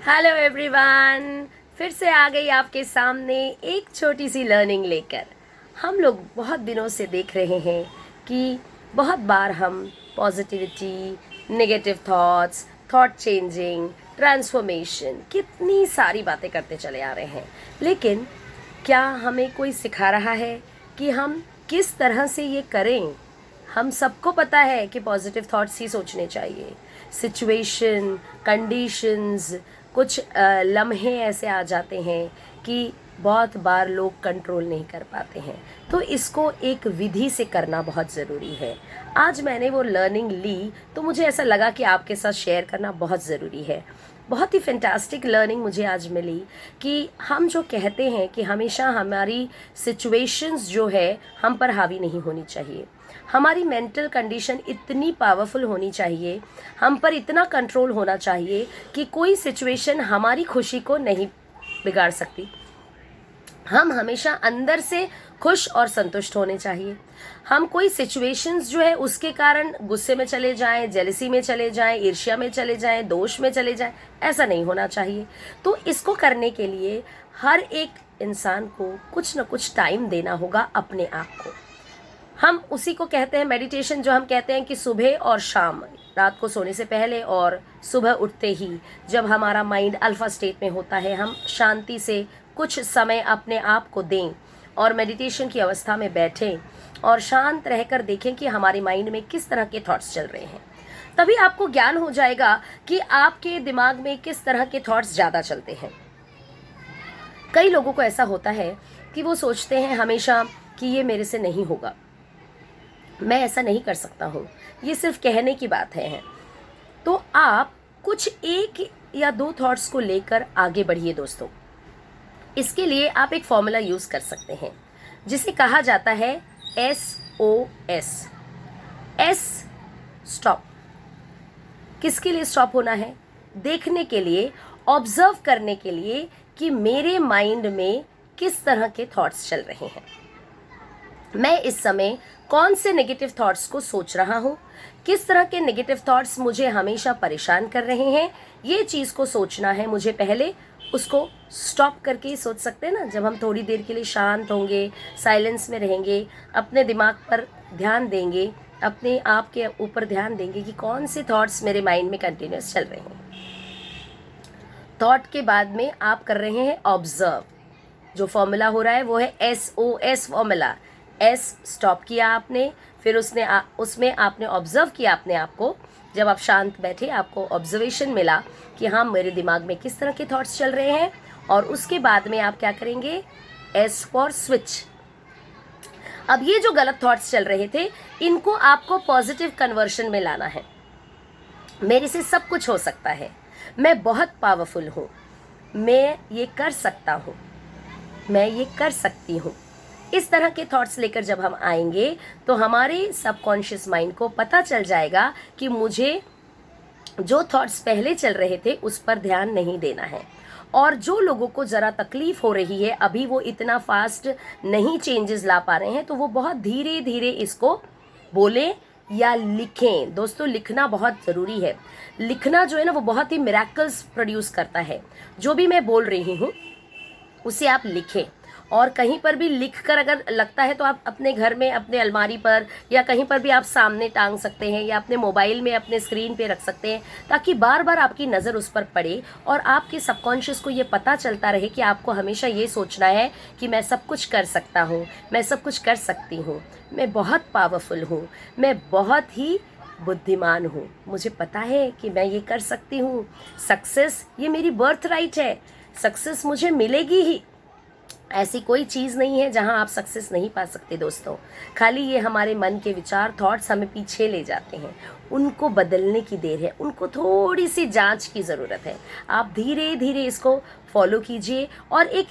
Hello everyone, फिर से आ गई आपके सामने एक छोटी सी लर्निंग लेकर। हम लोग बहुत दिनों से देख रहे हैं कि बहुत बार हम positivity, negative thoughts, thought changing, transformation, कितनी सारी बातें करते चले आ रहे हैं। लेकिन क्या हमें कोई सिखा रहा है कि हम किस तरह से ये करें? हम सबको पता है कि पॉजिटिव थॉट्स ही सोचने चाहिए। सिचुएशन, कंडीशंस, कुछ लम्हे ऐसे आ जाते हैं कि बहुत बार लोग कंट्रोल नहीं कर पाते हैं, तो इसको एक विधि से करना बहुत ज़रूरी है। आज मैंने वो लर्निंग ली तो मुझे ऐसा लगा कि आपके साथ शेयर करना बहुत ज़रूरी है। बहुत ही फैंटास्टिक लर्निंग मुझे आज मिली कि हम जो कहते हैं कि हमेशा हमारी सिचुएशंस जो है हम पर हावी नहीं होनी चाहिए। हमारी मेंटल कंडीशन इतनी पावरफुल होनी चाहिए, हम पर इतना कंट्रोल होना चाहिए कि कोई सिचुएशन हमारी खुशी को नहीं बिगाड़ सकती। हम हमेशा अंदर से खुश और संतुष्ट होने चाहिए। हम कोई सिचुएशंस जो है उसके कारण गुस्से में चले जाएं, जेलसी में चले जाएं, ईर्ष्या में चले जाएं, दोष में चले जाएं, ऐसा नहीं होना चाहिए। तो इसको करने के लिए हर एक इंसान को कुछ न कुछ टाइम देना होगा अपने आप को। हम उसी को कहते हैं मेडिटेशन, जो हम कहते हैं कि सुबह और शाम, रात को सोने से पहले और सुबह उठते ही, जब हमारा माइंड अल्फा स्टेट में होता है, हम शांति से कुछ समय अपने आप को दें और मेडिटेशन की अवस्था में बैठें और शांत रहकर देखें कि हमारे माइंड में किस तरह के थॉट्स चल रहे हैं। तभी आपको ज्ञान हो जाएगा कि आपके दिमाग में किस तरह के थॉट्स ज़्यादा चलते हैं। कई लोगों को ऐसा होता है कि वो सोचते हैं हमेशा कि ये मेरे से नहीं होगा, मैं ऐसा नहीं कर सकता हूँ, ये सिर्फ कहने की बात है। तो आप कुछ एक या दो थॉट्स को लेकर आगे बढ़िए दोस्तों। इसके लिए आप एक फॉर्मूला यूज़ कर सकते हैं जिसे कहा जाता है SOS। S stop. किसके लिए स्टॉप होना है? देखने के लिए, ऑब्जर्व करने के लिए कि मेरे माइंड में किस तरह के थॉट्स चल रहे हैं। मैं इस समय कौन से नेगेटिव थॉट्स को सोच रहा हूँ, किस तरह के नेगेटिव थॉट्स मुझे हमेशा परेशान कर रहे हैं, ये चीज़ को सोचना है मुझे। पहले उसको स्टॉप करके ही सोच सकते हैं ना। जब हम थोड़ी देर के लिए शांत होंगे, साइलेंस में रहेंगे, अपने दिमाग पर ध्यान देंगे, अपने आप के ऊपर ध्यान देंगे कि कौन से थॉट्स मेरे माइंड में कंटिन्यूस चल रहे हैं। थॉट के बाद में आप कर रहे हैं ऑब्जर्व। जो फॉर्मूला हो रहा है वो है SOS फॉर्मूला। एस स्टॉप किया आपने, फिर उसमें आपने ऑब्जर्व किया अपने आप को। जब आप शांत बैठे, आपको ऑब्जर्वेशन मिला कि हाँ मेरे दिमाग में किस तरह के थॉट्स चल रहे हैं, और उसके बाद में आप क्या करेंगे? S for switch. अब ये जो गलत थॉट्स चल रहे थे, इनको आपको पॉजिटिव कन्वर्शन में लाना है। मेरे से सब कुछ हो सकता है, मैं बहुत पावरफुल हूँ, मैं ये कर सकता हूँ, मैं ये कर सकती हूँ। इस तरह के थॉट्स लेकर जब हम आएंगे तो हमारे सबकॉन्शियस माइंड को पता चल जाएगा कि मुझे जो थॉट्स पहले चल रहे थे उस पर ध्यान नहीं देना है। और जो लोगों को ज़रा तकलीफ हो रही है, अभी वो इतना फास्ट नहीं चेंजेस ला पा रहे हैं, तो वो बहुत धीरे धीरे इसको बोलें या लिखें। दोस्तों, लिखना बहुत ज़रूरी है। लिखना जो है ना, वो बहुत ही मिरेकल्स प्रोड्यूस करता है। जो भी मैं बोल रही हूँ उसे आप लिखें, और कहीं पर भी लिखकर अगर लगता है तो आप अपने घर में, अपने अलमारी पर या कहीं पर भी आप सामने टांग सकते हैं, या अपने मोबाइल में अपने स्क्रीन पे रख सकते हैं, ताकि बार बार आपकी नज़र उस पर पड़े और आपके सबकॉन्शियस को ये पता चलता रहे कि आपको हमेशा ये सोचना है कि मैं सब कुछ कर सकता हूँ, मैं सब कुछ कर सकती हूँ, मैं बहुत पावरफुल हूँ, मैं बहुत ही बुद्धिमान हूँ, मुझे पता है कि मैं ये कर सकती हूँ, सक्सेस ये मेरी बर्थ राइट है, सक्सेस मुझे मिलेगी ही। ऐसी कोई चीज़ नहीं है जहां आप सक्सेस नहीं पा सकते दोस्तों। खाली ये हमारे मन के विचार, थॉट्स हमें पीछे ले जाते हैं। उनको बदलने की देर है, उनको थोड़ी सी जांच की ज़रूरत है। आप धीरे धीरे इसको फॉलो कीजिए और एक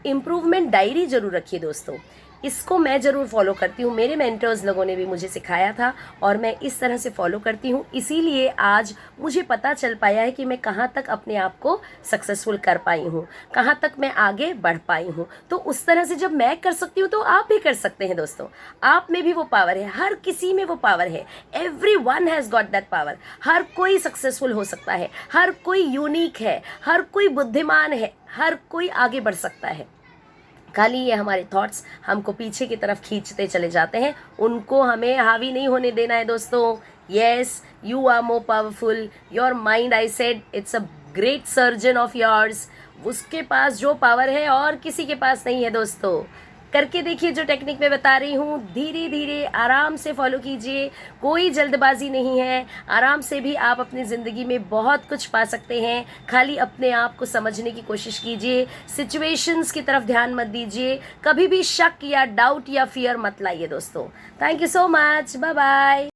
इम्प्रूवमेंट डायरी ज़रूर रखिए दोस्तों। इसको मैं ज़रूर फॉलो करती हूँ, मेरे मेंटर्स लोगों ने भी मुझे सिखाया था और मैं इस तरह से फॉलो करती हूँ। इसीलिए आज मुझे पता चल पाया है कि मैं कहाँ तक अपने आप को सक्सेसफुल कर पाई हूँ, कहाँ तक मैं आगे बढ़ पाई हूँ। तो उस तरह से जब मैं कर सकती हूँ तो आप भी कर सकते हैं दोस्तों। आप में भी वो पावर है, हर किसी में वो पावर है। Everyone has got that power. हर कोई सक्सेसफुल हो सकता है, हर कोई यूनिक है, हर कोई बुद्धिमान है, हर कोई आगे बढ़ सकता है। खाली ये हमारे थॉट्स हमको पीछे की तरफ खींचते चले जाते हैं, उनको हमें हावी नहीं होने देना है दोस्तों। Yes, you are more powerful. Your mind, I said, it's a great surgeon of yours. उसके पास जो पावर है और किसी के पास नहीं है दोस्तों। करके देखिए जो टेक्निक मैं बता रही हूँ, धीरे धीरे आराम से फॉलो कीजिए, कोई जल्दबाजी नहीं है। आराम से भी आप अपनी ज़िंदगी में बहुत कुछ पा सकते हैं। खाली अपने आप को समझने की कोशिश कीजिए, सिचुएशंस की तरफ ध्यान मत दीजिए, कभी भी शक या डाउट या फियर मत लाइए दोस्तों। Thank you so much, bye bye.